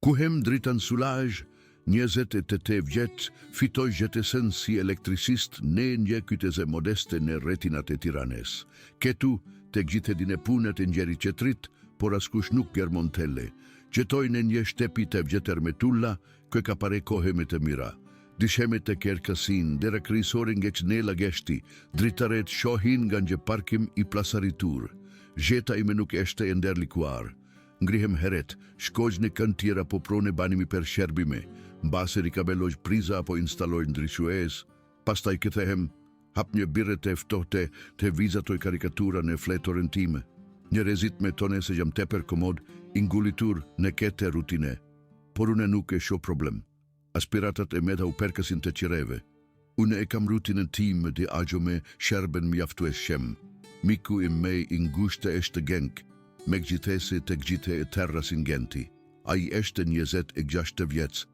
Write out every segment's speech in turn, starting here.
Kuhem dritan sulaj, 28 vjet, fitoj jetesen si elektrisist ne një kyteze modeste në retinat e Tiranes. Ketu, të gjithë din e punët e njeri qetrit, por askush nuk germontelle. Gjetoj në një shtepi të vjetër me tulla, kë ka pare kohe me të mira. Dishemet të kerkasin, dera krisorin nge qnela geshti, dritaret shohin nga një parkim i plasaritur. Zheta ime nuk eshte e nderlikuar. Ngrihem heret, shkoj në kënd tjera po prone banimi për sherbime, mbase rikabeloj priza apo instaloj ndryshues, pastaj këthehem, hap një birre të eftohte të vizatoj karikatura në fletorin time. Një rezit me tone se jam teper komod, ingulitur në kete rutine, por une nuk e sho problem. Aspiratat e meta u perkasin të qireve. Une e kam rutinën tim di agjo me sherben mjaftu e shem. Miku i mej ingushte eshte genk, me gjithese të gjithe e terras ingenti. A i eshte 26 vjec,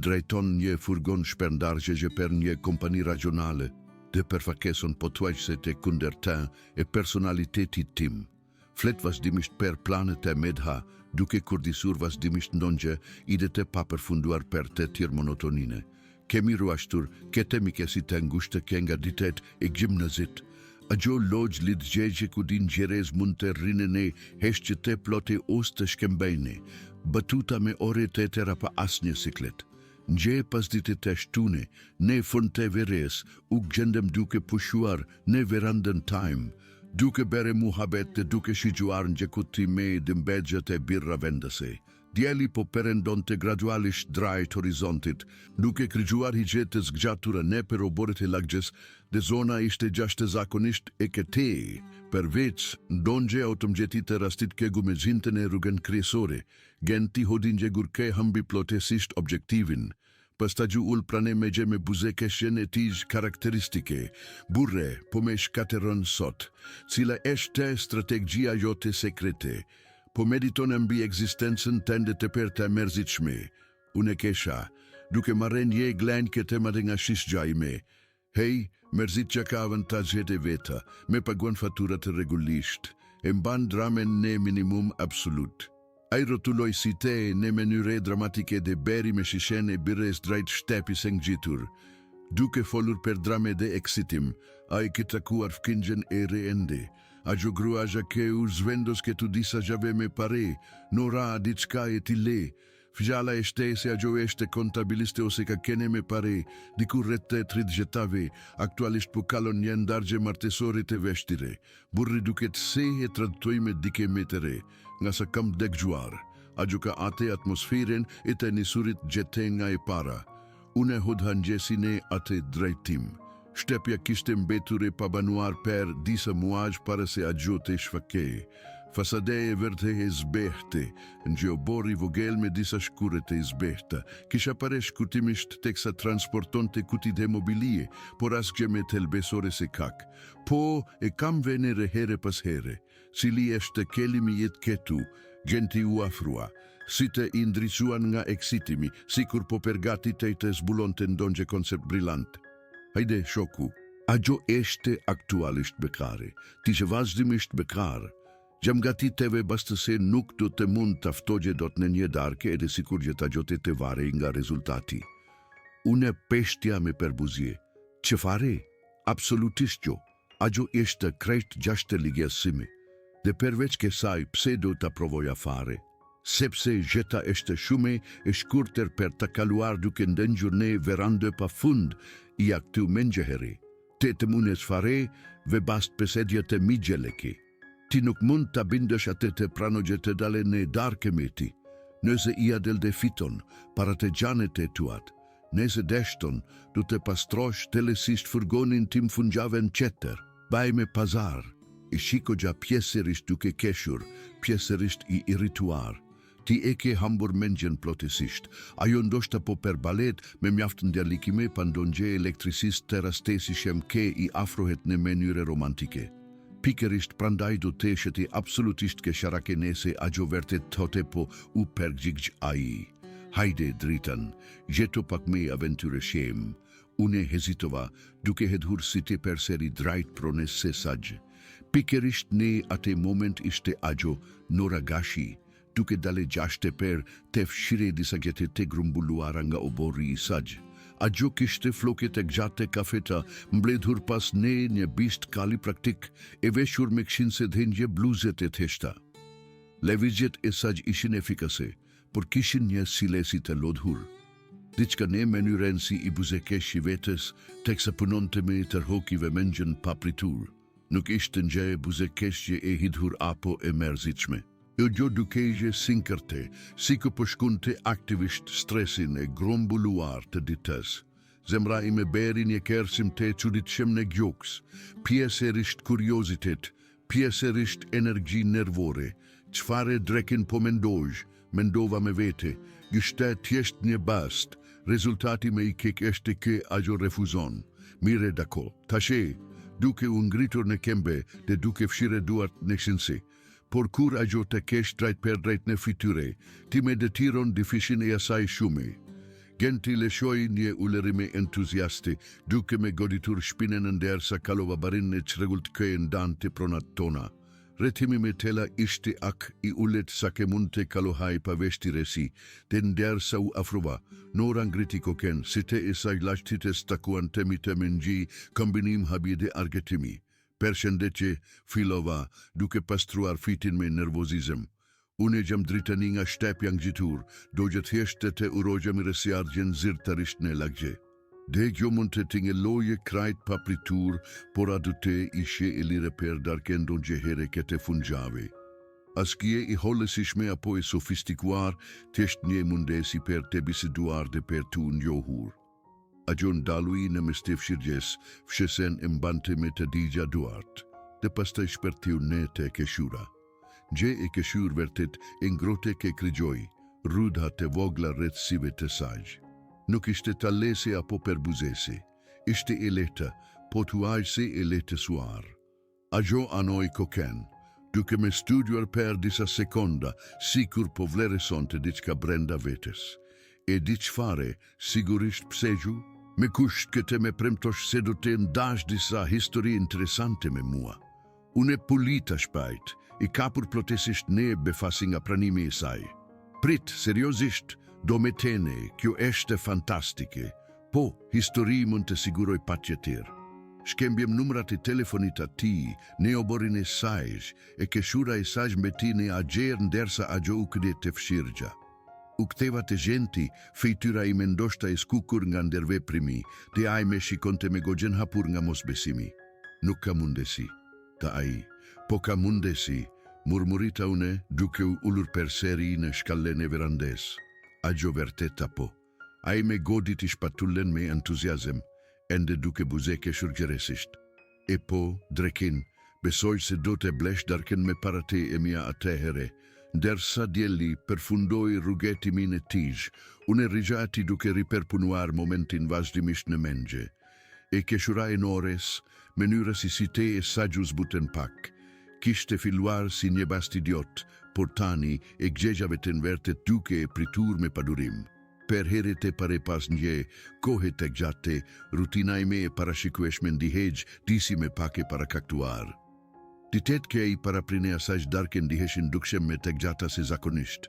drejton një furgon shperndargje per një kompani regionale, dhe përfakeson pothuajse të kundertin e personalitetit tim. Flet vazhdimisht per planet e medha, duke kurdisur vazhdimisht ndonjë ide të papërfunduar per të tjër monotonine. Kemi ruashtur, ketemi kesi të ngushtë ke nga ditet e gjimnazit. A gjo logj lidgjegje ku din gjerez mund të rinene heshtë të plote os të shkembejne, batuta me ore të etera pa as një siklet. Nje pas ditit të shtune, ne fund të veres, u gjendem duke pushuar ne verandën time, duke bere muhabet dhe duke shigjuar në gjekuti me dëmbedgjët e birra vendase. Djeli po perendon të gradualisht drajt horizontit, duke krygjuar higjet të zgjatura ne për oboret e lagjes, dhe zona ishte gjashte zakonisht e këte, përveç ndonjë automjetit të rastit kegu me gjintën e rrugën kryesore, genti hodin gjegur ke hambi plotesisht objektivin. Pasta gju ul prane me gje me buzeke shene tij karakteristike, burre po me shkateron sot, cila eshte strategjia jote sekrete, po mediton mbi ekzistencën tende të per të merzitshme. Une kesha, duke marren je glen këtë madhe nga shishgja ime. Hej, merzit që ka avantajët e veta, me paguan faturat regullisht, e mban dramen ne minimum absolut. A i rotuloj si te në mënyre dramatike dhe beri me shishen e bires drejt shtepi se ngjitur. Duke folur per drame dhe eksitim, a i kitakuar fkingjen e reende. A gjo gruaja ke u zvendos ke tu disa gjave me pare, no ra diçka e ti le. Fjala e shte se a gjo eshte kontabiliste ose ka kene me pare, dikur rete 30 aktualisht po kalon një ndargje martesore të veshtire. Burri duket se e tradtoj me dike metere, nga sa kam degjuar. A gjo ka ate atmosferin e të nisurit gjete nga e para. Une hodhan gjesine ate drejtim. Shtepja kishte mbetur e pabanuar per disa muaj para se a gjo të shfake. Fasade e vërte e zbehte, në gjeobori vogel me disa shkuret e zbehta, kisha pare shkutimisht teksa transporton të kutit e mobilie, por asgje me telbesore se kak. Po, e kam vene here pas here, cili eshte kelimi jet ketu, genti u afrua, si të indricuan nga eksitimi, si kur po pergati të i të zbulon të ndonjë koncept brillant. Hajde, shoku, a gjo eshte aktualisht bekare, ti që vazhdimisht bekar, gjam gati teve bastë se nuk do të mund taftogje dot në një darke edhe sikur gjë ta gjote të vare nga rezultati. Une peshtja me perbuzje. Që fare? Absolutisht jo. A gjo ishte krejt gjashte ligjasimi. Dhe përveç ke saj pse do të provoja fare? Sepse gjeta eshte shume e shkurter për të kaluar duke ndëngjur ne verande pa fund i aktu mengjeheri. Të munes fare ve bast pesedja të migjeleke. Ti nuk mund të bindesh atë të pranogje të dale në darke me ti. Nëse i adel dhe fiton, para të gjanet e tuat. Nëse deshton, du të pastrosh telesisht furgonin tim funjaven qeter. Baj me pazar, i shiko gja pjeserisht duke keshur, pjeserisht i irrituar. Ti e ke hambur mendjen plotësisht. Ajo ndoshta po per balet me mjaft ndjerlikime pandonjë elektrisist të rastesi shem ke i afrohet në mënyre romantike. Pikërisht prandaj do të sheti absolutisht ke sharakenese a gjo vërtet thote po u pergjigj ai. Hajde dritan, gjeto pak me aventure shem. Une hezitova, duke hedhur si te perseri drajt prones se sajë. Pikërisht ne ate moment ishte a gjo Noragashi, duke dale gjashte per te fshire disa gjete te grumbulluara nga obori I saj. Ajo kishte floket e gjate kafeta, mbledhur pas ne një bist kali praktik, e veshur me kshinse dhenjë bluzet e theshta. Levizjet e saj ishin efikase, por kishin një silesi të lodhur. Diçka ne mënyren si I buzekesh I vetes, teksa punonte me tërhokive mengjën pa pritur. Nuk ishte një buzekeshje e hidhur apo e merzitshme. E gjo dukejje sinkërte, si ku përshkunte aktivisht stresin e grumbulluar të ditës. Zemra ime beri një kersim të çuditshëm në gjoks, pjesërisht kuriozitet, pjesërisht energji nervore. Çfarë drekin po mendova me vete, gjishte thjesht një bast, rezultati me I kek është që ajo refuzon. Mire dako, tashe, duke u ngritur në kembe dhe duke fshire duart në shinsi. Por kur ajo të kesh drejt per drejt në fytyre, ti me detiron difishin e asaj shume. Genti leshoj një ulerime entuziasti, duke me goditur shpinen nder sa kalova barin në çrregullt këjen dan të pronat tona. Retimi me tela ishte ak I ulet sa ke mund të kalohaj pa veshtiresi, të nder sa u afrova, nora ngriti koken, si te e saj lashtites takuan temi të mëngji, kombinim habide argetimi. Përshëndetje, filova, duke pastruar fitin me nervozizëm. Unë jam dritani nga shtepja ngjitur, dogje thjeshtë të urojja mi rësjargjen zyrtarisht në lagje. Dhe kjo mund të tingeloje krajt pa pritur, por adute ishe e lire per darkendon gjehere kete fungjave. Askje I hollësishme apo e sofistikuar, thjesht një mundesi per te biseduar dhe per tu njohur. Ajon dalui në mes të fshirgjes, fshesen e mbante me të digja duart, dhe pastaj shpertiu ne të keshura. Gje e keshur vertet e ngrote ke krygjoj, rudha të vogla rretësive të saj. Nuk ishte talese apo perbuzese, ishte e lehta, po tuajse e lehtë suar. Ajo anoj koken, duke me studuar per disa sekonda, sikur po vleresonte diçka brenda vetes. E di çfarë, sigurisht psegju, me kusht këtë me premtosh se do të ndash disa histori interesante me mua. Unë pulita shpajt, I kapur plotësisht ne befasi nga pranimi I saj. Prit, seriozisht, do me tene, kjo është fantastike. Po, histori mund të siguroj patjetër. Shkembjem numrat I telefonit ati, ne oborin e saj, e keshura e saj me ti ne agjer ndersa ajo u këtë të fshirgja. U ktheva të gjenti, fejtyra I mendoshta e skukur nga nderveprimi, dhe ai me shikonte me gogjen hapur nga mosbesimi. Nuk ka mundesi, ta ai, po ka mundesi, murmurita une, duke u ullur per seri në shkallen e verandes. Ajo verteta po. Ai me godit I shpatullen me entuziazem, ende duke buzeke shurgjeresisht. E po, drekin, besoj se do të blesh darken me parate e mia atëhere, dersa djeli përfundoi rrugetimin e tij, unë rigjati duke riperpunuar momentin vazhdimisht në mendje. E keshura e nores, mënyra si te e sajus buten pak. Kishte filluar si një bastidiot, por tani e gjegjave të nvertet duke e pritur me padurim. Per heret e pare pas një, kohet e gjate, rutina I me e parashikueshme ndihegj, disi me pak e parakaktuar. Ditet ke I paraprine asaj darken ndiheshin dukshem me tek gjata se zakonisht.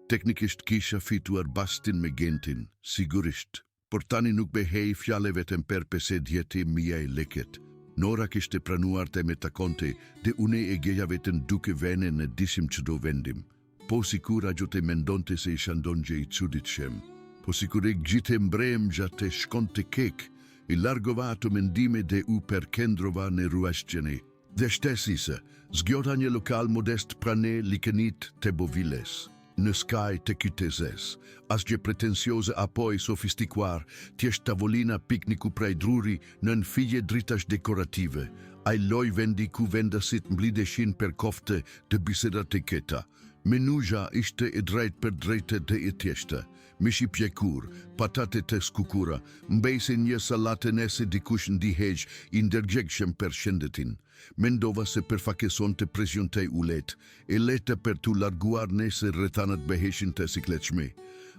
Teknikisht kisha fituar bastin me gentin, sigurisht, por tani nuk behej fjale vetëm per pese djeti mia e leket. Nora kishte pranuar të me takonte dhe une e gjeja vetën duke vene në disim qdo vendim. Po sikur ajo të mendonte se I shandon gje I çuditshëm. Po sikur e gjite mbrem gjatë shkonte kek, I largova ato mendime dhe u përkendrova në ruashqene. Dhe shtesise, zgjota një lokal modest prane likenit të boviles. Në skaj të kytezes, asgjë pretensioze apo e sofistikuar, thjesht tavolina pikniku prej druri nën fije dritash dekorative, ai loj vendi ku vendasit mblideshin per kofte të bisedat të keta. Menuja ishte e drejt për drejtë dhe e thjeshtë. Mishi pjekur, patate të skukura, mbejse një salate nese dikush ndihegj I ndërgjegjshëm për shëndetin. Mendova se përfakeson të presion të ulet, e leta për tu larguar nese rrethanat beheshin të sikletshme.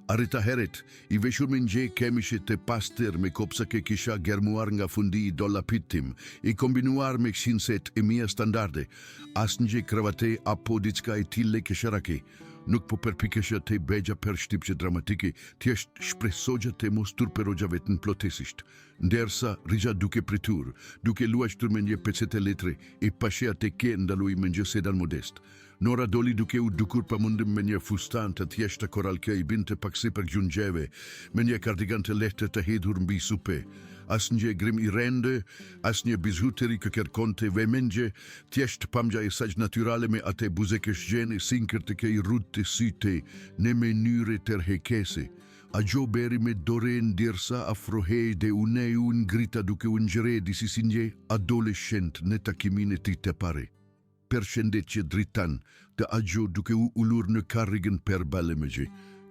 Arita heret, I veshur me nje kemishe të paster me kopsa ke kisha germuar nga fundi I dollapit tim, I kombinuar me kshinset e mia standarde, as nje kravate apo diçka e tille kesharake. nuk po përpikesha te begja për shtipqe dramatike, thjesht shpresogja te mos turperogja vetën plotesisht, ndersa rigja duke pritur, duke luajtur me një pecete letre e pashea te ke ndalui me një sedan modest. Nora doli duke u dukur pamundim me një fustan të thjeshta koralke i binte pak sipër gjungjeve, me një kardigan të lehtë të hedhur mbi supe. As një grim i rende, as një bizhuteri që kërkonte vëmendje, thjesht pamja e saj natyrale me atë buzëkeshgjeni sinkër të ke i rrut të syte në mënyre tërheqese. Ajo beri me dorën dirsa afrohej dhe unë u ngrita duke u ngjëre si një adoleshent në takimin e tij të parë. Përshëndetje dritan të ajo duke u ullur në karrigën për balemëgje.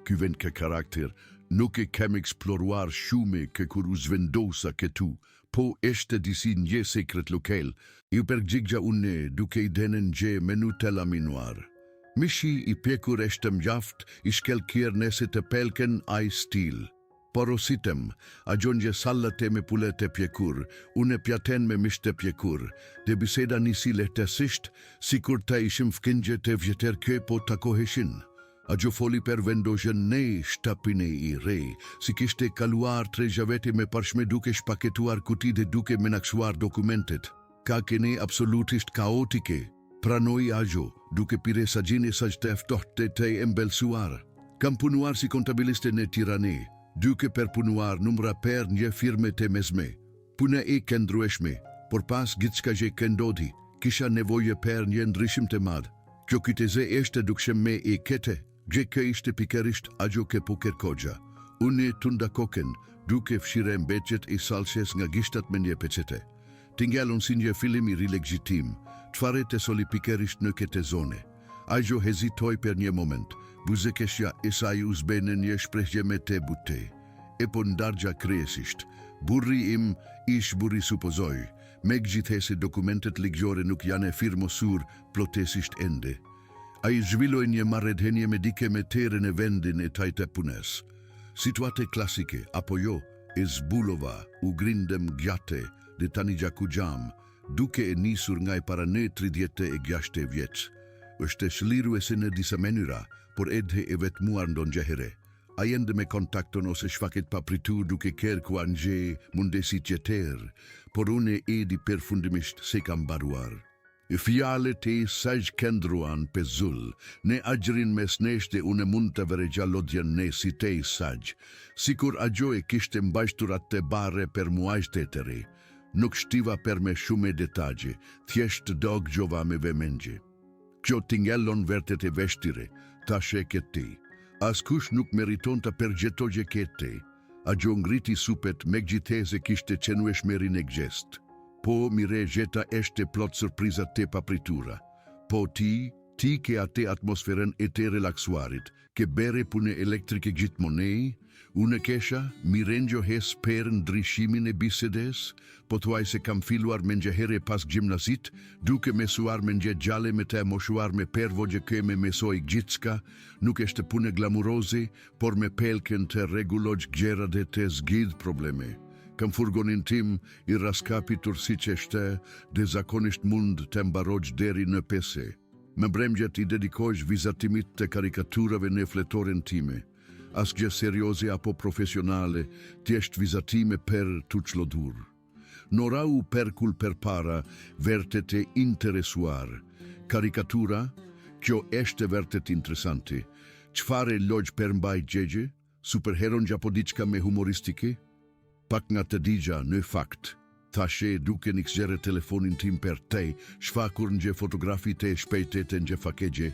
Ky vend ka karakter, nuk e kam eksploruar shume ke kur u zvendosa këtu, po është disi një sekret lokal. Ju përgjigja unë duke i denen gje menu të laminuar. Mishi i pjekur është mjaft i shkelkier nëse të pelken ai stil. Porositem, aggiunge sallate me pulete pjekur, une pjaten me mishte pjekur, dhe biseda nisi lehtësisht, sikur ta ishim fkingje të vjeter kë po takoheshin. Ajo foli per vendosjen ne shtapine i re, si kishte kaluar 3 vete me parshme duke shpaketuar kuti dhe duke menaksuar dokumentet. Ka kene absolutisht kaotike, pranoi ajo, duke pire sagjine saj të eftohte të embelsuar. Kam punuar si kontabiliste në Tirane, duke përpunuar numra per një firme të mesme. Puna e këndrueshme, por pas gjithçka që këndodhi, kisha nevoje per një ndryshim të madh. Kjo kyteze është dukshëm me e kete, gjë që ishte pikërisht ajo që po kërkoja. Unë tunda koken, duke fshire mbetjet e salses nga gishtat me një pecete. Tingjallon si një film i rilegjitim, çfarë të soli pikërisht në këtë zone. Ajo hezitoi per një moment. Buzëkeshja e saj u zbene një shprehje me te bute. E po ndargja kryesisht. Burri im ish burri supozoj. Me gjithese dokumentet ligjore nuk janë e firmosur plotësisht ende. A i zhvilloj një marrëdhënie me dike me terën e vendin e tajtë punes. Situate klasike, apo jo, e zbulova, u grindem gjate, dhe tani gjakujam, duke e nisur nga e para në 36 vjeç. Është shliruese në disa mënyra, por edhe e vetmuar ndonjëherë. A jende me kontakton ose shfaket papritur duke kërkuar një mundësi tjetër, por unë e di përfundimisht se kam mbaruar. Fjalet e saj këndruan pezull, ne agjërin mes nesh dhe unë mund të vërejgja lodjen ne si te i saj, sikur ajo e kishte mbajtur atë bare per muaj tetëri. Nuk shtiva per me shumë detajë, thjesht dog gjova me vëmendje. Kjo tingjallon vërtet e veshtire, tashe këti. Askush nuk meriton të përgjetogje këti. Ajo ngriti supet me gjithese kishte qenuesh merin e gjest. Po mire gjeta eshte plot surpriza te papritura. Po ti ke ate atmosferen e te relaksuarit, ke bere pune elektrike gjithmonej, unë kesha mirengjo hes per ndryshimin e bisedes, po thuaj se kam filluar me njëhere pas gjimnazit, duke mesuar me një gjale me te moshuar me pervogje ke me mesoj gjithska, nuk eshte pune glamuroze, por me pelken të reguloj gjera dhe te zgjidh probleme. Kam furgonin tim i raskapitur si që shte, dhe zakonisht mund të mbaroj deri në pese. Me bremgjet i dedikojsh vizatimit të karikaturave në fletorin time. Asgjë serioze apo profesionale, thjesht vizatime per të çlodur. Nora u perkul per para, vërtet e interesuar. Karikatura, kjo është vërtet interesante. Çfarë logj per mbaj gjegje? Superheron apo diçka me humoristike? Pak nga të digja në fakt. Thashe duke nikzere telefonin tim per te, shfakur nje fotografi te shpejte të nje fakegje,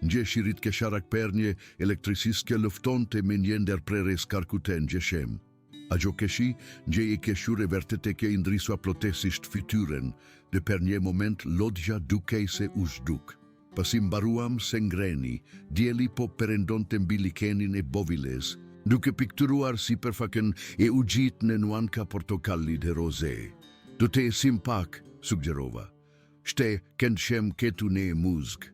nje shirit ke sharak per një elektrisis ke lëfton të me një ndërprere skarkute nje shem. Ajo keshi, nje i keshure vërtet e ke indrisua plotesisht fytyren, dhe per një moment lodja duke se ushduk. Pasim baruam se ngreni, djeli po perendon të mbilikenin e boviles, duke pikturuar si përfaken e u gjit në nuanka portokalli dhe roze. Do te simpak, suggerova. Shte kënd shem ketu ne muzg.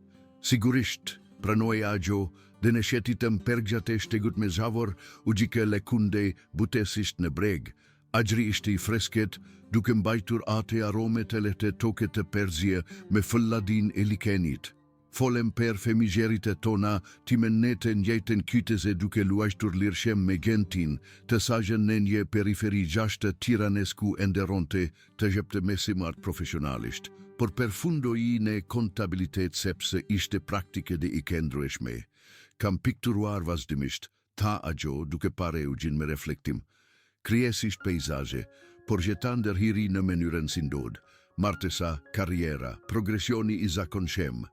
Sigurisht, pranoj ajo, dhe në shetitëm pergjate shtegut me zavor, u gjike lekunde butesisht në breg. Ajri ishte i fresket, duke mbajtur ate arome të lehte toke të perzje me fëlladin e likenit. Folem per femigerit e tona, ti mennete njëjtën kyteze duke luajtur lirshem me gentin, të sajën në një periferi gjashtë tiranesku enderonte të gjepte mesimart profesionalisht, por përfundoi në kontabilitet sepse ishte praktike dhe i kendrueshme. Kam pikturuar vazhdimisht, tha ajo duke pareu gjin me reflektim. Krijesisht pejzaje, por jetan ndërhiri në mënyrën si ndodh, martesa, karriera, progresioni i zakonshëm.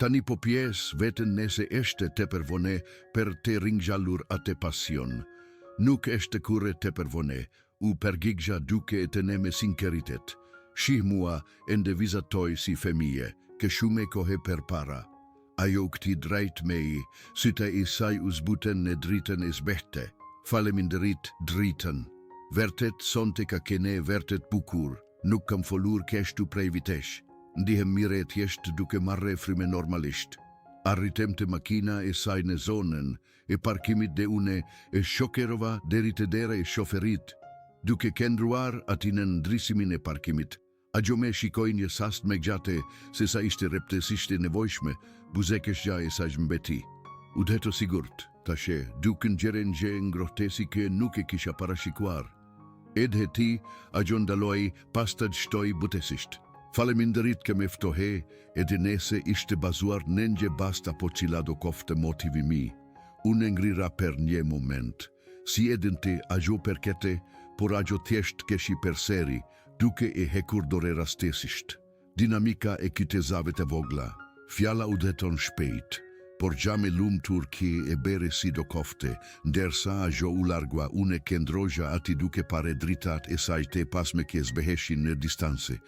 Tani po pjesë vetën nëse eshte tepër vone për të ringjallur atë pasion. Nuk eshte kurrë tepër vone, u përgjigja duke e tëne me sinceritet. Shih mua ende vizatoj si fëmije, ke shume kohë përpara. Ajo këti drejt mei, syta i saj u zbuten në dritën e zbehte. Faleminderit dritën. Vertet sonte ka kene vertet bukur, nuk kam folur keshtu prej vitesh. Ndihem mire e thjesht duke marre frime normalisht. Arritem të makina e saj në zonën e parkimit dhe une e shokerova deri të dera e shoferit. Duke kendruar ati në ndrisimin e parkimit, ajo me shikoj një sast me gjate se sa ishte reptesisht e nevojshme, buzekesh gja e saj mbeti. U deto sigurt, tashe, duken gjeren gje ngrohtesi ke nuk e kisha parashikuar. Edhe ti, ajo ndaloj pastad shtoj butesisht. Faleminderit ke me ftohe, edhe nese ishte bazuar në një basta po cilado kofte motivi mi. Unë ngrira per një moment. Si edente ajo perkete, por ajo thjesht keshi perseri, duke e hekur dore rastesisht. Dinamika e kitezave të vogla. Fjala u deton shpejt, por gjame lum turki e bere si do kofte, ndersa ajo u largua une kendroja ati duke pare dritat e sajte pas me kje zbeheshin në distanse.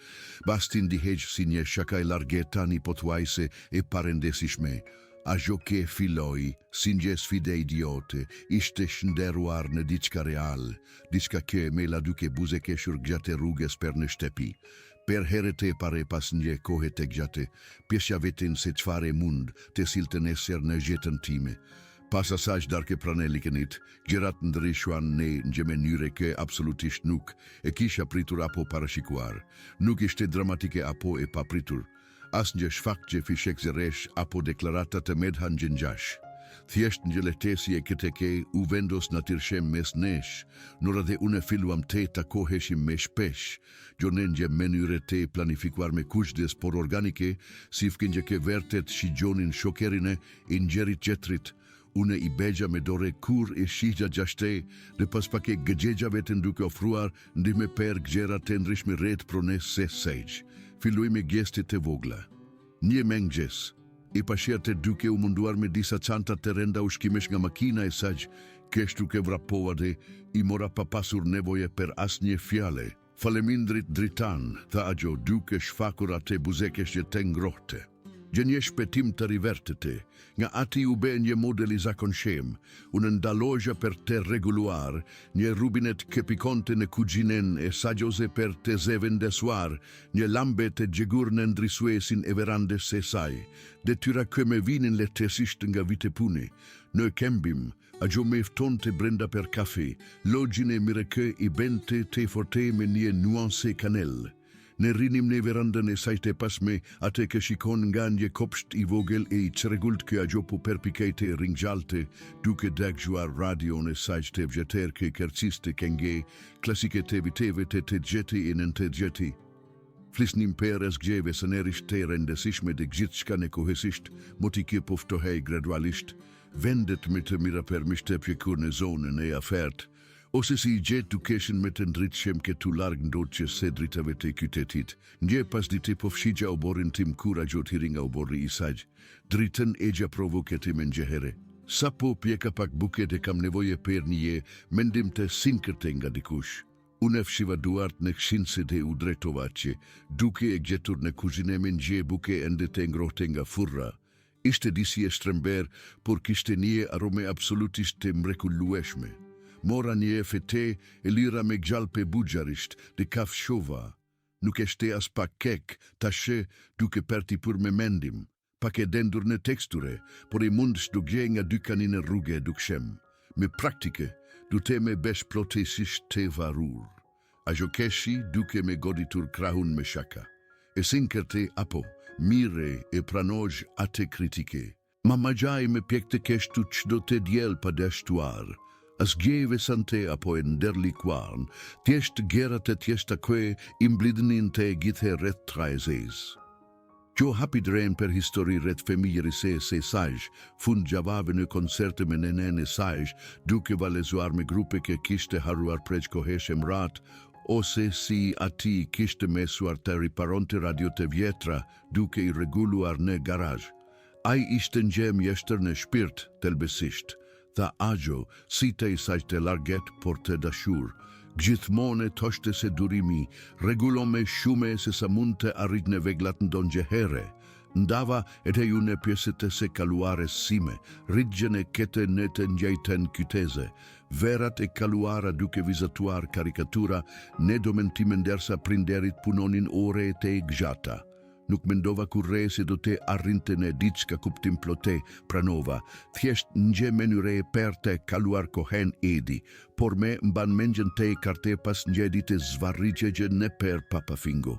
Bastin dihej si një shakaj largetani pothuajse e parendesishme. Ajo ke filoi, si një sfide idiote, ishte shënderuar në diçka real, diçka ke me la duke buzekeshur gjate rrugës per në shtepi. Per herete pare pas një kohë të gjate, pjesja vetin se çfare mund të silte nesër në jetën time. Pas asaj darke pranelikenit, gjerat ndryshuan në një mënyre që absolutisht nuk e kisha pritur apo parashikuar. Nuk ishte dramatike apo e papritur. As një shfaq që fishek zeresh apo deklarata të medhan gjengjash. Thjesht një lehtesi e këteke u vendos në tirshem mes nesh, nora dhe une filluam te takoheshim me shpesh, gjonen një mënyre te planifikuar me kushdes por organike, si fkin që ke vertet shigjonin shokerine i njerit gjetrit, une i begja me dore kur e shigja gjashte, dhe pas pak e gëgjegja vetën duke ofruar ndihme per gjera të ndrishme ret prones se sejgj. Filluj me gjestit të vogla. Një mengjes, i pasherte duke u munduar me disa çanta të renda ushkimesh nga makina e saj, keshtu ke vrapova dhe i mora pa pasur nevoje per as një fjale. Falemindrit dritan, tha ajo duke shfakur atë buzekesh që të ngrohte. Gjë një shpetim të rivertete, nga ati u be një model i zakonshëm, unë ndaloja per të reguluar, një rubinet që pikonte në kugjinen e sajose per të zevendesuar, një lambe të gjegur në ndrisuesin e verande se saj, dhe tyra kë me vinin lehtesisht nga vite pune. Në kembim, ajo me fton të brenda per kafe, logjin e mireke i bente të forte me një nuanse kanel. Ne rinim në verandën e sajte pasme atë që shikon nga një kopsht i vogël e i çrregullt që ajo po perpikejte ringjalte duke dagjuar radion e saj të vjetër që kërciste kenge klasike të viteve të gjeti e në të gjeti. Flisnim per gjeve së nerisht të rendesishme dhe gjithçka në kohesisht, moti që poftohej gradualisht, vendet me të mira per mishtepje kur në zonën e afert, ose si i gjetë dukeshin me të ndritëshem ke tu larg ndot që se dritave të kytetit. Nje pas dite pofshigja oborin tim kura gjot hiringa obori i saj, dritën e gja provoketim e njëhere. Sa po pjeka pak buket e kam nevoje per një mendim të sinkërte nga dikush. Unë fshiva duart në kshinse dhe u drejtova që, duke e gjetur në kuzhine me nje buke ende të ngrohte nga furra. Ishte disi e shtrember, por kishte një arome absolutisht të mrekullueshme. Mora një fete e lira me gjalpe bugjarisht dhe kaf shova. Nuk eshte as pak kek, tashe duke perti pur me mendim. Pak e dendur në teksture, por i mund shdugje nga dykanin e rrugë dukshem. Me praktike, du te me besh plotesisht te varur. Ajo keshi duke me goditur krahun me shaka. E sinkerte apo, mire e pranoj atë kritike. Ma magjaj me pjek të keshtu qdo të djel pa deshtuar, as gjeve sante apo e nderlikuarn, tjesht gerat e tjeshta kwe imblidnin të gjithe rreth trajzez. Kjo hapidren per histori rreth femiljeri se saj, fund gjavave në koncerte me nenen e saj, duke valezuar me grupe ke kishte haruar prej koheshe mrat, ose si ati kishte mesuar të riparonte radio të vjetra, duke I reguluar në garaj. Ai ishte ngjem jeshtër në shpirt telbesisht, tha Agjo, si të I saj të larget por të dashur. Gjithmonë thoshte se durimi, regulo me shume se sa mund të arrit në veglat ndon gjehere. Ndava e të ju në pjeset e se kaluare sime, rritgjen e kete në të njajten kyteze, verat e kaluara duke vizatuar karikatura, ne domentimen dersa prinderit punonin ore e te gjata. Nuk mendova kurre se do te arrinte në diçka kuptim plote, pranova, thjesht nje menyre e perte kaluar kohen edi, por me mban mengjen te karte pas nje dite zvarrigje në per papafingo.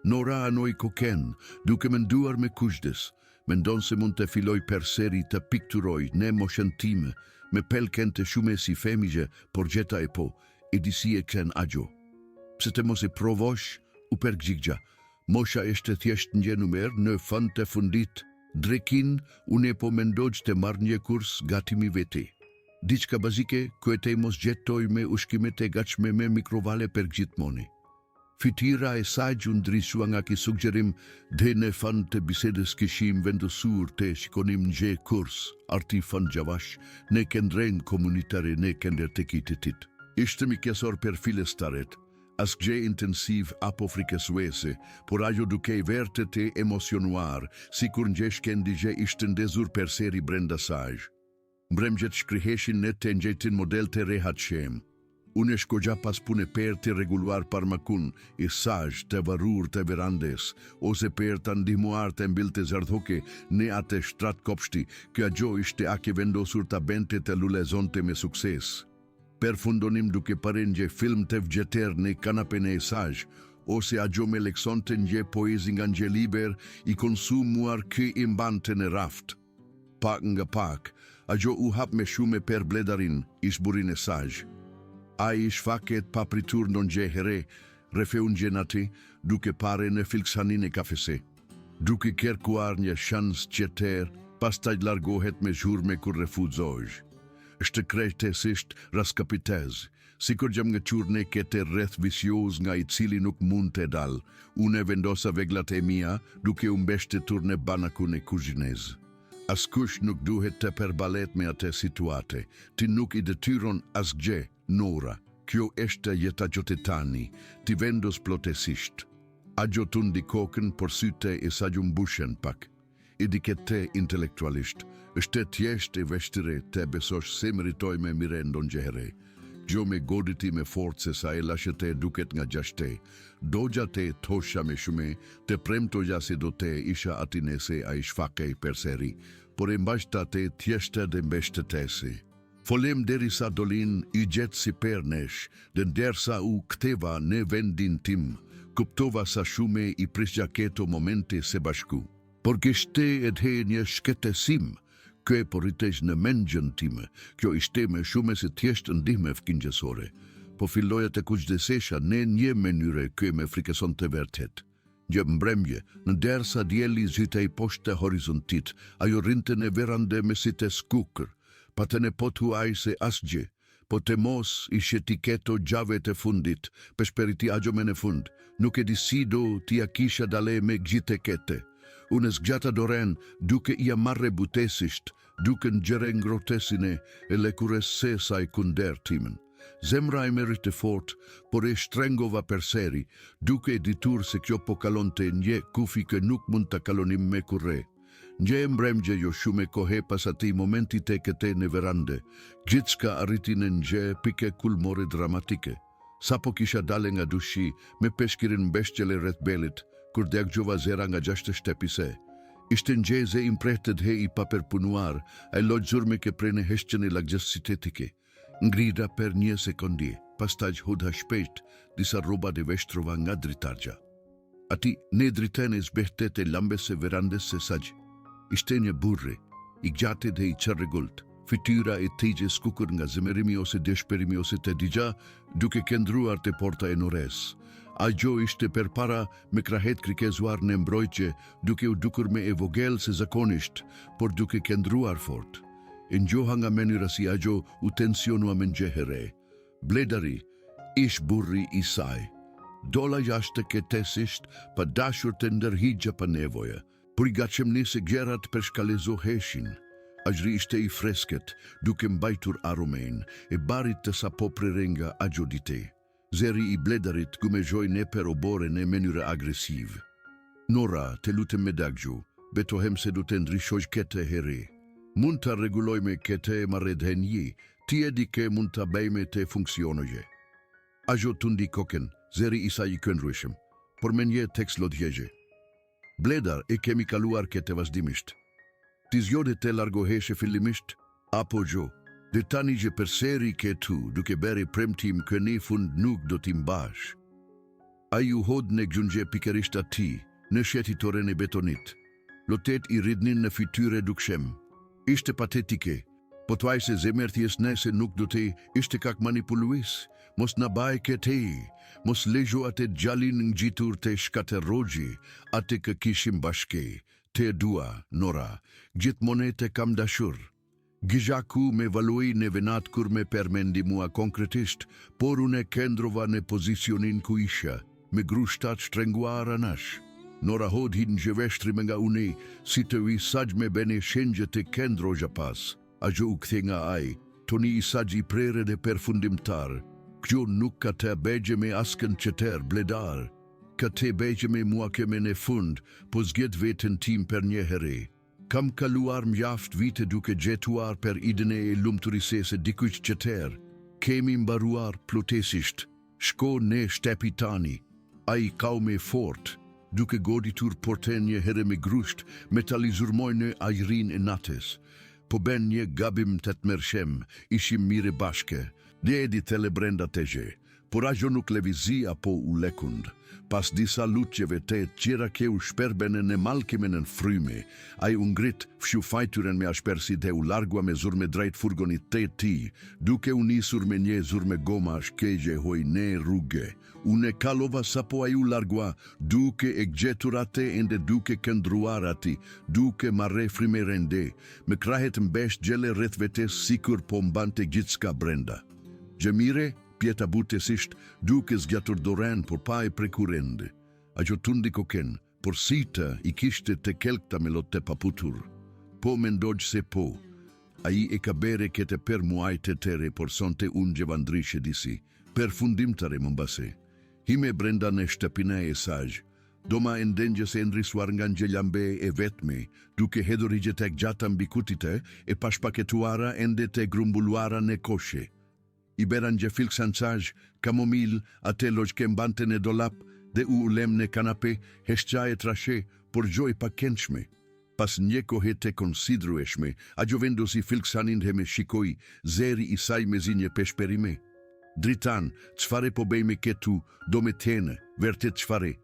Nora anoj koken, duke menduar me kushdes, mendon se mund të filoj per seri të pikturoj ne moshentime, me pelken të shume si femigje, por gjeta e po, e disi e ken Agjo. Pse të mos e provosh, u pergjigja, mosha eshte thjesht nje numer në fund të fundit, drekin unë po mendoj të marrë një kurs gatimi vete. Diçka bazike, kujtej mos gjetoj me ushkimet e gatshme me mikrovale per gjithmoni. Fytira e saj undrisua nga ki sugjerim dhe në fund të bisedes kishim vendosur të shikonim nje kurs, arti fund gjavash, në kendren komunitare në kender të kititit. Ishte mi kesor per filestaret, asgje intensiv apo frikesuese, por ajo duke I verte te emocionuar, si kur njesh kendigje ishte ndezur per seri brenda saj. Mbremgjet shkriheshin në të njetin model të rehat shem. Unë shkogja pas pune per të reguluar parmakun, I saj të varur të verandes, ose per të ndihmuar të mbil të zardhoke në atë shtrat kopshti, kjo ajo ishte ake vendosur të bente të lulezonte me sukses. Per fundonim duke parengje film të vgjeter në kanapene e saj, ose Agjo me lekson të nje poezi nga nje liber I konsumuar kë I mbante në raft. Pak nga pak, Agjo u hap me shume per bledarin, ishburin e saj. A I shfaket papritur non nje here, refeun gjenati, duke pare në filksanin e kafese. Duke kerkuar një shans qeter, pastaj largohet me zhurme kur refuzoj. Shte krejtesisht raskapitez, si kur gjam nga qurne kete rreth visjoz nga I cili nuk mund të dal, une vendosa veglat e mia duke umbeshte turne banakun e kuzhinez. Askush nuk duhet të perbalet me atë situate, ti nuk I detyron asgje, Nora, kjo eshte jeta gjotetani, ti vendos plotesisht. Agjo tundi kokën por syte e sajum bushen pak. I dikete intelektualisht, është thjesht e vështire të besosh se meritoj me mirendon gjehere. Gjo me goditi me force sa e lashete duket nga gjashte, dogja te tosha me shume, te premtoja se do te isha atinese a I shfake per seri, por e mbashta te thjeshte dhe mbeshtetesi. Folem deri sa dolin I gjet si pernesh, dhe dersa u kteva në vendin tim, kuptova sa shume I prisgjaketo momente se bashku. Por kishte edhe një shketesim, kë porritej në mendjen time, kjo ishte me shume se thjesht ndihme fëkingjësore, po filloja të kujdesesha në një mënyre kë me frikeson të vërtet. Gjë mbremje, në dersa djeli zitej poshte horizontit, ajo rinte në verande me si të skukër, pa të ne potu aj se asgje, po të mos ishe tiketo gjave të fundit, peshperiti Agjo me në fund, nuk e disido tia kisha dale me gjite kete. Unë zgjata doren duke I amarre butesisht, duke në gjere ngrotesine e lekure se sa I kunder timen. Zemra e merite fort, por e shtrengova per seri, duke e ditur se kjo po kalonte nje kufi ke nuk mund të kalonim me kurre. Nje mbremgje jo shume kohe pas ati momenti te kete në verande, gjithka arriti në nje pike kulmore dramatike. Sapo kisha dale nga dushi, me peshkirin mbeshqele rreth belit, kur deggjova zera nga 6 shtepise. Ishte njeze imprehtet he I paperpunuar, a lojzur me ke prene heshqen e lagjes sintetike. Ngrida per një sekondi, pastaj hudha shpejt, disa roba de veshtrova nga dritargja. Ati ne dritanes behtet e lambes e verandes se saj. Ishte një burri, I gjatë dhe I qarregullt. Fytyra e tij skukur nga zemërimi ose dëshpërimi ose të digja, duke këndruar te porta e nores. Ajo ishte përpara me krahet krikezuar në mbrojtje, duke u dukur me e vogël se zakonisht, por duke këndruar fort. E njoha nga mënyra si ajo u tensionua me njëherë. Bledari ish burri I saj. Dola jashtë ketesisht pa dashur të ndërhigja pa nevoja. Por I gatshëm nise gjerat për shkalezoheshin. Ajri ishte I fresket, duke mbajtur aromen, e barit të sapo prerenga ajo dite. Zeri I Bledarit gumejoj ne per obore në mënyrë agresiv. Nora, të lutem me dagju, betohem se du të ndryshoj kete here. Mund të reguloj me kete marrëdhënie, ti e di ke mund të bëjme të funksionoje. Ajo tundi koken, zeri I saj I këndrueshëm, por me një tekst lodhjegje. Bledar e kemi kaluar kete vazhdimisht. Ti zjode të largoheshe fillimisht, apo gjo, dhe tani që përseri këtu duke beri premtim këni fund nuk do t'im bash. A ju hod në gjungje pikërisht ati, në shetitoren e betonit. Lotet I ridnin në fytyre dukshem. Ishte patetike, po tuaj se zemërtjes nëse nuk do te ishte kak manipulues, mos në baj këte, mos lejo atë gjallin në gjitur të shkaterogji, atë kë kishim bashke, te dua, Nora, gjithmonë te kam dashur. Gjaku me valoi në venat kur me permendi mua konkretisht, por unë këndrova në pozicionin ku isha, me grushtat shtrenguar anash. Nora hodhin gjeveshtri me nga une, si të visaj me bene shenjë të këndroja pas. Ajo u kthe nga aj, toni isaj I prere dhe perfundimtar. Kjo nuk ka të begje me askën qeter, Bledar. Ka të begje me mua keme në fund, po zgjet vetën tim per një here. Kam kaluar mjaft vite duke gjetuar per idene e lumturise se dikush qeter. Kemi mbaruar plotesisht, shko ne shtepitani. Ai kau me fort, duke goditur porten një here me grusht, metalizur mojnë ajrin e nates. Po ben një gabim të të mërshem, ishim mire bashke, dhe edi tele brenda teje, por ajo nuk levizi apo u lekund. Pas disa lutjeve të qira ke u shperbene në malkimen në fryme, a I ungrit fshu fajturen me ashpersi dhe u largua me zurme drejt furgonit të ti, duke u nisur me një zurme goma shkegje hoj ne rrugë. Une kalova sapo a ju largua, duke e gjetur ate ende duke këndruar ati, duke marre frime rende, me krahet mbesh gjele rreth vetes sikur po mbante gjithska brenda. Gjemire, pjeta butesisht, duke zgjatur doren por pa e prekurende. Ajo tundi koken, por sita I kishte te kelkta me lot te paputur. Po mendoj se po. Ai e ka bere kete per muaj te tere por sonte unë gjevandrishe disi. Per fundim tare mëmbase. Hime brenda në shtëpina e saj. Doma endengje se ndrisuar nga ngjelambe e vetme, duke hedhurigje tek gjata mbi kutite e pashpaketuara ende te grumbulluara në koshe. I beran gje filk sansaj, kamomil, atë loj ke mbante në dolap, dhe u ulem në kanape, heshqa e trashe, por gjoj pa kenshme. Pas një kohe te konsidrueshme, a gjo vendosi filk sanin dhe me shikoj, zeri I saj me zi një peshperime. Dritan, qfare po bej me ketu, do me tene, vertet qfare.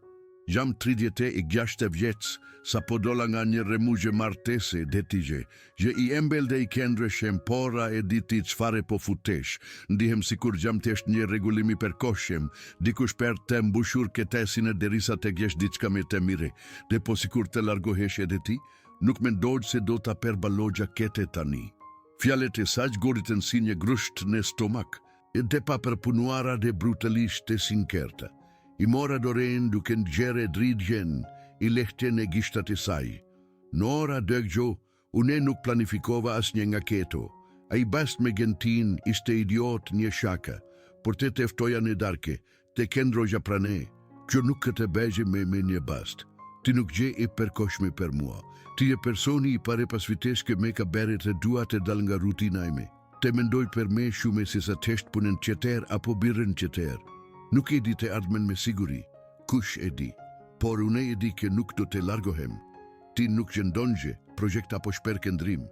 Jam 36 vjec, sa po dola nga një remuzhe martese detije, že I embel dhe I kendreshem pora e diti qfare po futesh, ndihem sikur jam tesht një regulimi per koshem, dikush per të mbushur ketesin e derisa të gjesh diçka me të mire, dhe po sikur të largohesh edhe ti, nuk me ndojë se do ta perbalogja kete tani. Fjalet e saj goritën si një grusht në stomak, e dhe pa përpunuara dhe brutalisht të sinkerta. I mora doren duke ngjere dridjen, I lehten e gishtat e saj. Nora dëgjo, une nuk planifikova as një nga keto. A I bast me gentin ishte idiot një shaka, por te teftoja në darke, te kendroja prane. Kjo nuk këtë begje me një bast. Ti nuk gje e përkoshme per mua. Ti e personi I pare pasvitesh ke me ka bere të duat e dal nga rutina ime. Te mendoj per me shume se sa tesht punen qeter apo birën qeter. Nuk e di të ardhmen me siguri, kush e di, por une e di ke nuk do të largohem. Ti nuk gjendonje, projekt apo shper këndrim.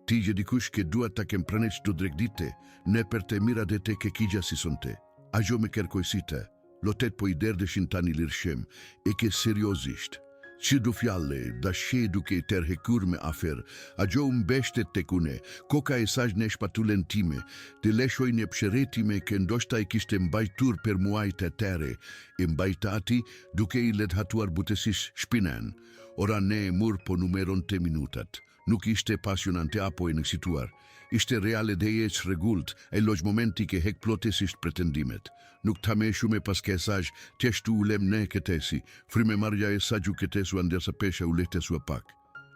Ti gje dikush ke duat ta kem praneq do dregdite, ne per te mira dhe te ke kigja si sonte. Ajo me kërkojsita, lotet po I derdeshin tani lirshëm, e ke seriozisht. Që du fjalle, da she duke I terhekur me afer, a gjo mbeshtet tek une, koka e saj ne shpatulen time, të leshoj një psheretime ke ndoshta I kishte mbajtur per muaj të tere, e mbajtati duke I ledhatuar butesish shpinan. Ora ne mur po numeron te minutat. Nuk ishte pasionante apo e nëksituar. Ishte reale dhe e regullt, e loj momenti ke hek plotesisht pretendimet. Nuk tame shume pas ke saj, tjeshtu ulem ne ketesi, frime marja e saju ketesu ndersa pesha uletesua pak.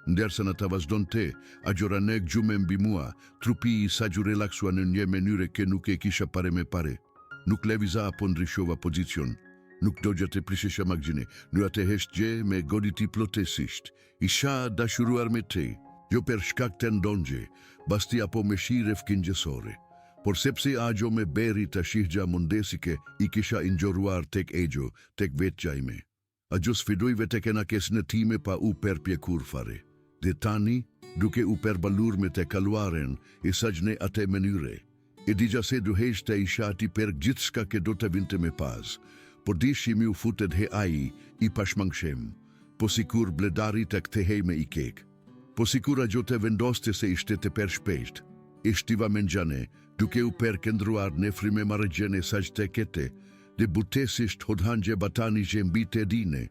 Ndersa në të vazhdon te, a gjora nek gjume mbi mua, trupi I saju relaksua në një menyre ke nuk e kisha pare me pare. Nuk leviza apo ndryshova pozicion. Nuk dogja të prishesha magjine, në atë hesht gje me goditi plotesisht. Isha dashuruar me te, jo per shkak të ndonjë, basti apo me shire fkingjesore. Por sepse agjo me beri të shihgja mundesike, I kisha ingjoruar tek egjo, tek vetja ime. Agjo sfidojve tek ena kesne time pa u perpjekur fare. Dhe tani, duke u perbalur me te kaluaren, I sajne ate menyre. E digja se duhesh të isha ati per gjithshka ke do të vinte me pas. Por dishi mi u futet he ai, I pashmangshem. Po sikur bledari të kthehej me I kek. Po sikur agjo të vendoste se ishte të per shpesht. Ishtiva menjane, duke u perkendruar në frime marrëgjene saj të kete, dhe butesisht hodhanje batani që mbi të dine.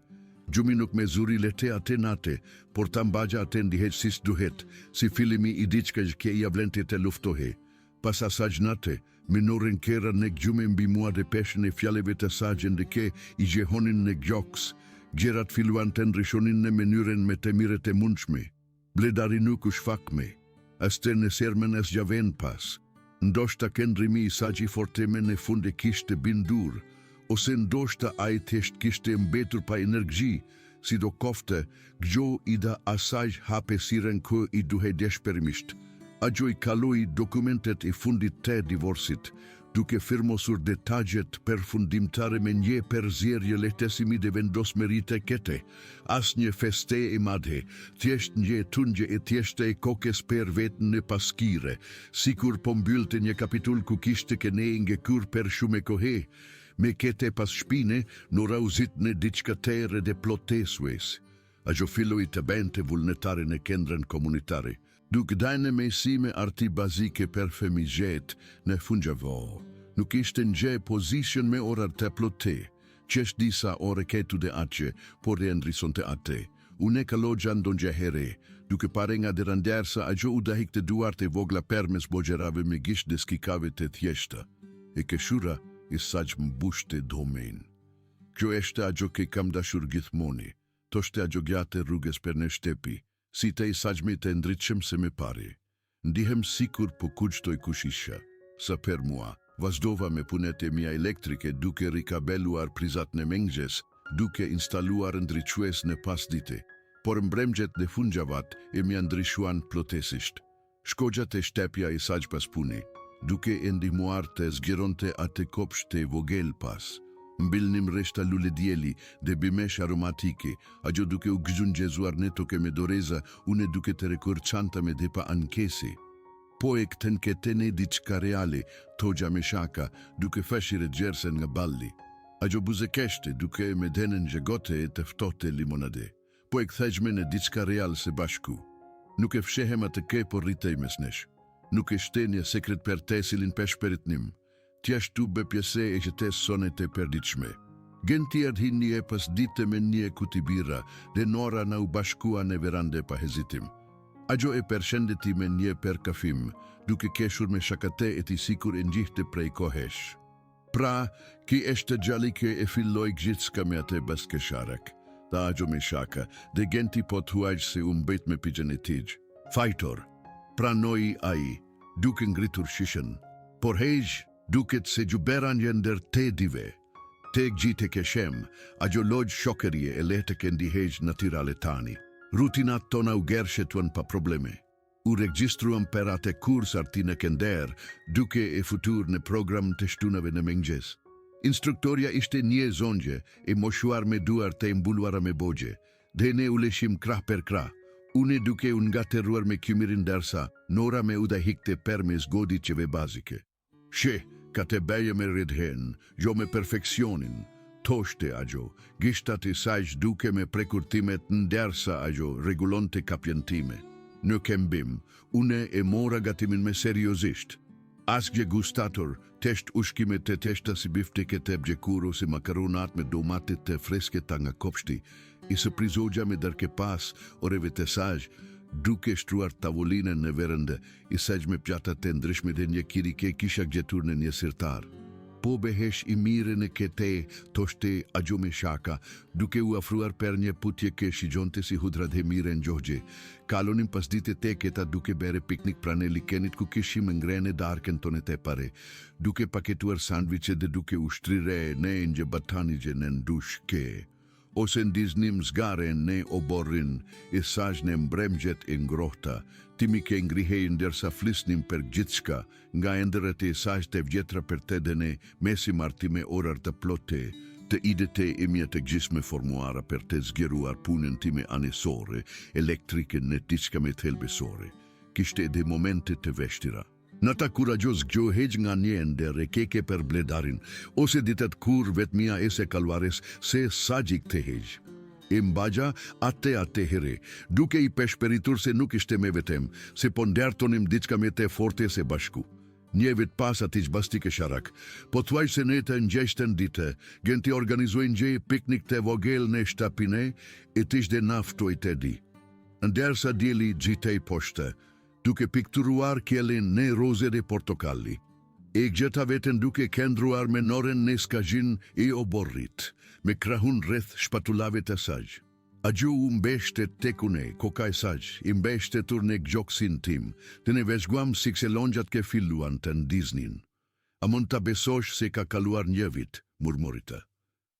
Gjumi nuk me zuri lete ate nate, por të mbagja ate ndihet sis duhet, si filimi I diçka që ke I avlente të luftohe. Pas asaj nate, minorin kera në gjume mbi mua dhe peshen e fjalleve të sajën dhe ke I gjehonin në gjoks, gjerat filuan të nrishonin në menyren me të mire të mundshme. Bledari nuk u shfakme. Aste në sermen es gjaven pas. Ndoshta kendrimi I saji forteme në fund e kishte bindur, ose ndoshta a I thjesht kishte mbetur pa energji, si do kofte, gjo I da asaj hape siren kë I duhe deshpermisht. A gjo I kaloi dokumentet I fundit të divorcit, duke firmosur detajet përfundimtare me një përzierje lehtësimi dhe vendosmerite kete, as një feste e madhe, thjesht një tungje e thjeshte e kokes per vetën në paskire, sikur po mbyllte një kapitull ku kishte kene ngekur per shume kohe, me kete pas shpine në rauzit në diçka tere dhe plotesues. A gjo filloi të bente vullnetare në kendren komunitare, duke dajne me sime arti bazike per femizhet në fungjavo. Nuk ishte nje position me orar të plote, qesh disa ore ketu dhe aqe, por e ndrison të ate. Une kalogjan don gjahere, duke pare nga dhe randersa a gjo u dahik të duart e vogla permes bogjerave me gish dhe skikave të thjeshta. E keshura I saj mbushte domen. Kjo eshte a gjo ke kam dashur gjithmoni, toshte a gjo gjate rruges per në shtepi, si te I sajme të ndryqem se me pare. Ndihem sikur po kuqtoj kushisha. Sa per mua, vazhdova me punet e mia elektrike duke rikabeluar prizat në mengjes, duke instaluar ndryques në pas dite. Por mbremgjet në fundjavat e mia ndryshuan plotesisht. Shkogjat e shtepja I saj pas puni, duke e ndihmuar të zgjeronte atë kopsht të vogel pas. Mbilnim reshta lule djeli dhe bimesh aromatike, a gjo duke u gëzun gjezuar ne toke me doreza, une duke të rekur qanta me depa ankesi. Po e këtën ketene diçka reale, togja me shaka, duke feshire gjersen nga balli. A gjo buzekeshte duke me denen gjegote e teftote limonade. Po e këthejme në diçka real se bashku. Nuk e fshehem atë ke por rritej mesnesh. Nuk e shtenja sekret per te silin pesh peritnim. Tjashtu be pjese e që te sonet e perdiqme. Genti adhin një e pas dite me një kutibira, dhe nora na u bashkua në verande pa hezitim. Agjo e përshëndeti me një per kafim, duke keshur me shakate e ti sikur e njihte prej kohesh. Pra, ki eshte gjallike e filloj gjithska me ate baskesharak. Ta agjo me shaka, dhe genti po të huaj se umbet me pijan e tij. Fajtor, pranoi ai, duke ngritur shishen. Por hej, duket se gjuberan jender te dive. Te gjite keshem, agjo loj shokerje e lehte ke ndihej naturale tani. Rutinat tona u gershetuan pa probleme. U regjistruan per ate kurs artine kender, duke e futur në program të shtunave në mengjes. Instruktoria ishte një zonje e moshuar me duar të mbuluara me bogje, dhe ne u leshim krah per krah. Une duke u ngaterruar me kymirin dersa, nora me udahikte per me zgodicjeve bazike. She, ka te beje me redhen, jo me perfekcionin, Toshte ajo, gishtat e saj duke me prekurtimet ndersa ajo regulonte kapjentime. Në kembim, une e mora gatimin me seriozisht. Asgje gustator, tesht ushkimet të teshta si bifteket e bgjekuro si makaronat me domatet të fresket nga kopshti, i së prizogja me darke pas oreve të saj, duke shtruar tavolinën në verënde, i saj me pjatat të ndryshme dhe një kirike kisha gjetur në një sirtar. Po behesh i mire në kete, toshte ajo me shaka, duke u afruar per një putje ke shigjonte si hudrat he mire në gjogje. Kalonin pas dite te keta duke bere piknik prane likenit ku kishim ngrene darken tonet e pare, duke paketuar sandviche dhe duke ushtrire ne nje batanigje në ndushke. Ose ndiznim zgare ne oborin, i saj në mbremgjet e ngrohta, timi ke ngrihej ndërsa flisnim për gjithçka, nga endërët e saj të vjetra për te dene, mesi martime orar të plote, të idete e mja të gjisme formuara për të zgjeruar punën time anesore, elektrike në diçka me thelbesore. Kishte edhe momente të veshtira. Nata kuragjos gjohej nga njende rekeke për bledarin, ose ditet kur vetmia e se kalvares se sajik të hej. Imbagja ate here, duke i peshperitur se nuk ishte me vetem, se po ndertonim diçka me te forte se bashku. Një vit pas ati bastike sharak, po thuaj se ne të ngjeshten dite, genti organizojnë gjej piknik të vogel në shtapine, e tishde naftoj të di. Ndërsa djeli gjitej poshte, duke pikturuar kjelin në roze dhe portokalli. E gjeta veten duke kendruar me noren në skajin e oborrit, me krahun rreth shpatulave të saj. Ajo u mbeshte tekune, kokaj saj, i mbeshte tur në gjoksin tim, të ne vezguam si kse longjat ke filluan të ndiznin. A mund të besosh se ka kaluar një vit, murmurita.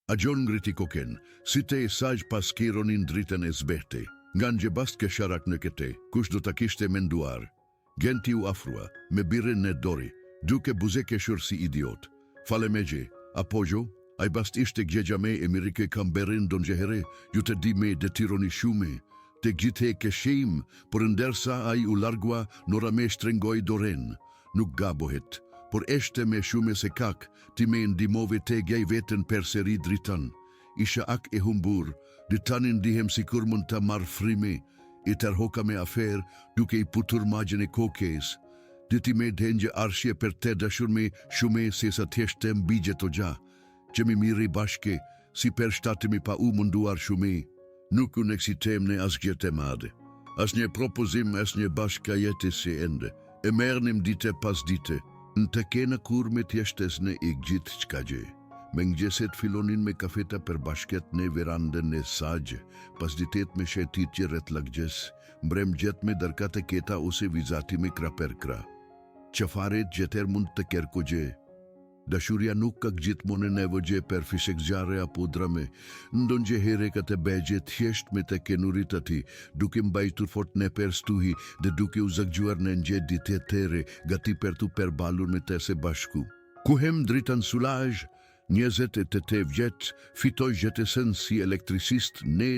Ajo ngriti koken, si te e saj pas kironin dritën e zbehte. Nga në gjebast ke sharak në kete, kush do të kishte menduar. Genti u afrua, me birën në dori, duke buzeke shur si idiot. Fale me gje, apojo, a i bast ishte gjegja me e mirike kam berin don gjehere, ju të di me detironi shume. Të gjite ke shim, por ndersa a i u largua, nora me shtrengoj doren. Nuk gabohet, por eshte me shume se kak, ti me ndimove te gjej vetën per seri dritan. Isha ak e humbur, ditanin dihem si kur mund të marë frime, i tërhoka me afer, duke i putur magjen e kokes. Diti me dhenjë arshje për te dashur me shume se sa tjeshte mbigje të gja, që mi miri bashke, si për shtatimi pa u munduar shume, nuk unë eksitem në asgjet e madhe. As një propozim, as një bashka jeti si ende, e mernim dite pas dite, në të kena kur me tjeshtes në i gjithë qka gje. Me ngjeset filonin me kafeta për bashket në verandën në sajë, pas ditet me shetitje rret lagjes, mbrem gjet me darkate keta ose vizati me kra per kra. Qafaret gjeter mund të kerko gje. Dashuria nuk ka gjithmonë nevojë për fishek zjarre apo drame, ndon gje here ka të begje thjesht me të kenurit ati, duke mbajtur fort në per stuhi dhe duke u zagjuar në ngje dite tere, gati për tu përbalur me të se bashku. Kuhem dritan sulaj, 28 vjet, fitoj jetesën si elektrisist në